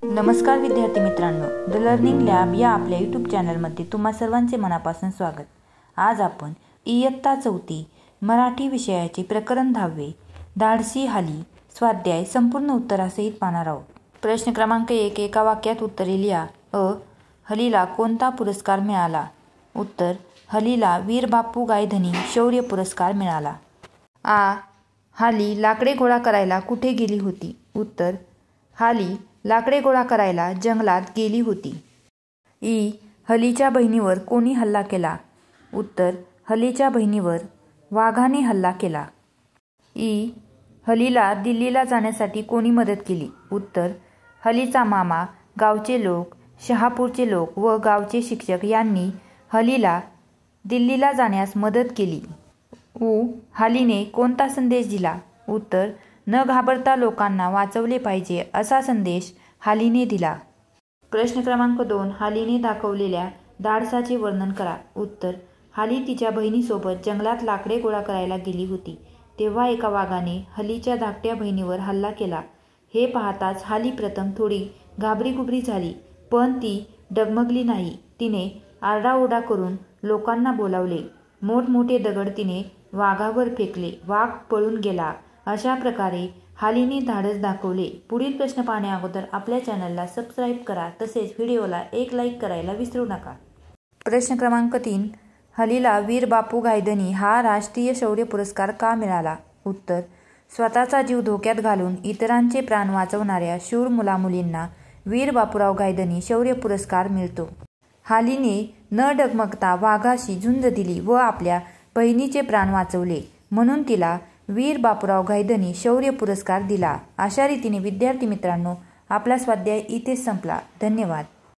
नमस्कार विद्यार्थी मित्रांनो, द लर्निंग लॅब या आपल्या यूट्यूब चॅनलमध्ये तुम्हा सर्वांचे मनापासून स्वागत। आज आपण इयत्ता 4 मराठी विषयाचे प्रकरण 10 धाडसी हाली स्वाध्याय संपूर्ण उत्तरासहित पाहणार आहोत। प्रश्न क्रमांक 1, एका वाक्यात उत्तरे लिहा। हलीला कोणता पुरस्कार मिळाला? उत्तर, हलीला वीर बापू गायधनी शौर्य पुरस्कार मिळाला। हाली लाकडे गोळा करायला कुठे गेली होती? उत्तर, हाली लाकडे गोळा करायला जंगलात गेली होती। हलीच्या बहिणीवर कोणी हल्ला केला? उत्तर, हलीच्या बहिणीवर वाघाने हल्ला केला। हलीला दिल्लीला जाण्यासाठी कोणी मदत केली? उत्तर, हलीचा मामा, गावचे लोक, शहापूरचे लोक व गावचे शिक्षक यांनी हलीला दिल्लीला जाण्यास मदत केली। हालीने कोणता संदेश दिला? उत्तर, न घाबरता लोकांना वाचवले पाहिजे असा संदेश हालीने दिला। प्रश्न क्रमांक 2, हालीने दाखवलेल्या धाडसाचे वर्णन करा। उत्तर, हाली तिच्या बहिणीसोबत जंगलात लाकडे गोळा करायला गेली होती, तेव्हा एका वाघाने हलीच्या धाकट्या बहिणीवर हल्ला केला। हे पाहताच हाली प्रथम थोडी घाबरीगुबरी झाली, पण ती डगमगली नाही। तिने आरडाओरडा करून लोकांना बोलावले, मोठमोठे दगड तिने वाघावर फेकले, वाघ पळून गेला। अशा प्रकारे हालीने धाडस दाखवले। पुढील प्रश्न पाहण्या अगोदर आपल्या चॅनलला सबस्क्राईब करा, तसेच व्हिडिओला एक लाईक करायला विसरू नका। प्रश्न क्रमांक 3, हलीला वीर बापू गायधनी हा राष्ट्रीय शौर्य पुरस्कार का मिळाला? उत्तर, स्वतःचा जीव धोक्यात घालून इतरांचे प्राण वाचवणाऱ्या शूर मुलामुलींना वीर बापूराव गायधनी शौर्य पुरस्कार मिळतो। हालीने न डगमगता वाघाशी झुंज दिली व आपल्या बहिणीचे प्राण वाचवले, म्हणून तिला वीर बापूराव गायधनी शौर्य पुरस्कार दिला। अशा रीतीने विद्यार्थी मित्रांनो, आपला स्वाध्याय इथेच संपला। धन्यवाद।